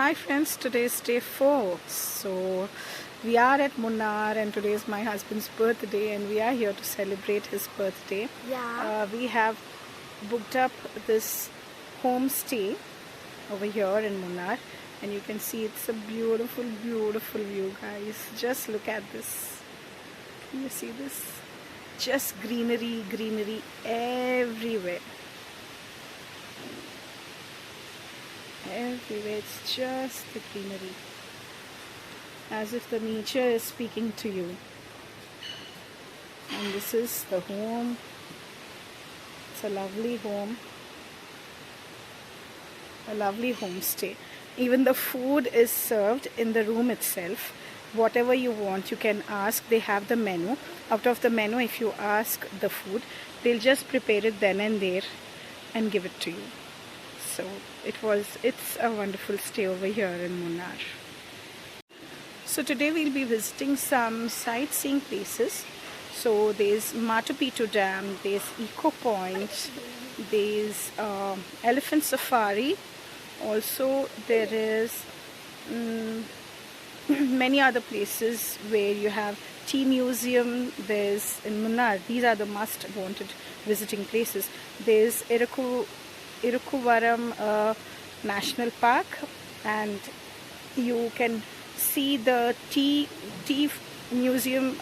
Hi friends, today is day 4. So we are at Munnar and today is my husband's birthday and we are here to celebrate his birthday. We have booked up this homestay over here in Munnar and you can see it's a beautiful view, guys. Just look at this. Can you see this? Just greenery everywhere. Everywhere, it's just the greenery, as if the nature is speaking to you. And this is the home. It's a lovely home, a lovely homestay. Even the food is served in the room itself. Whatever you want, you can ask. They have the menu. Out of the menu, if you ask the food, they'll just prepare it then and there and give it to you. So it's a wonderful stay over here in Munnar. So today we'll be visiting some sightseeing places. So there's Matu Pitu Dam, there's Eco Point, there's Elephant Safari. Also there is many other places where you have tea museum. There's in Munnar, these are the must wanted visiting places. There's Irukuvaram National Park, and you can see the tea museum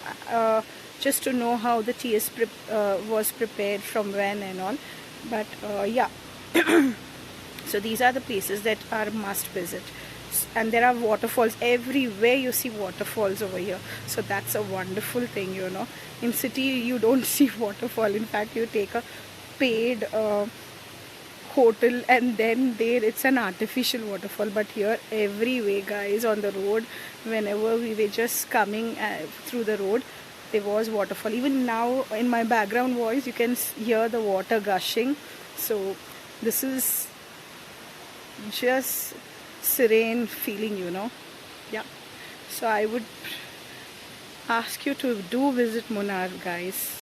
just to know how the tea is was prepared, from when and all. But yeah, so these are the places that are must visit. And there are waterfalls everywhere. You see waterfalls over here, so that's a wonderful thing, you know. In city you don't see waterfall. In fact, you take a paid hotel and then there it's an artificial waterfall. But here everywhere, guys, on the road, whenever we were just coming through the road, there was waterfall. Even now in my background voice you can hear the water gushing. So this is just serene feeling, you know. Yeah, so I would ask you to do visit Munnar, guys.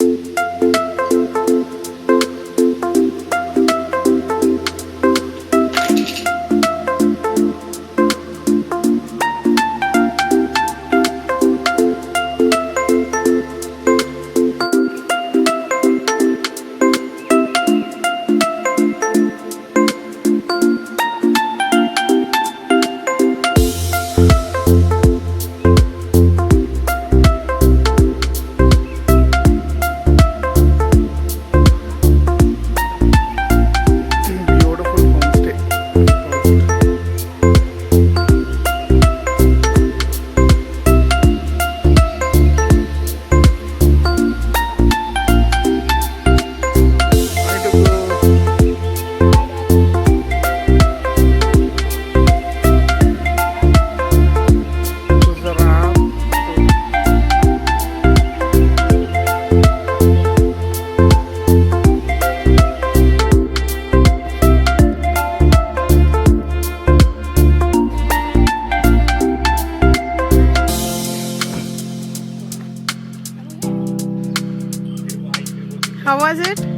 How was it?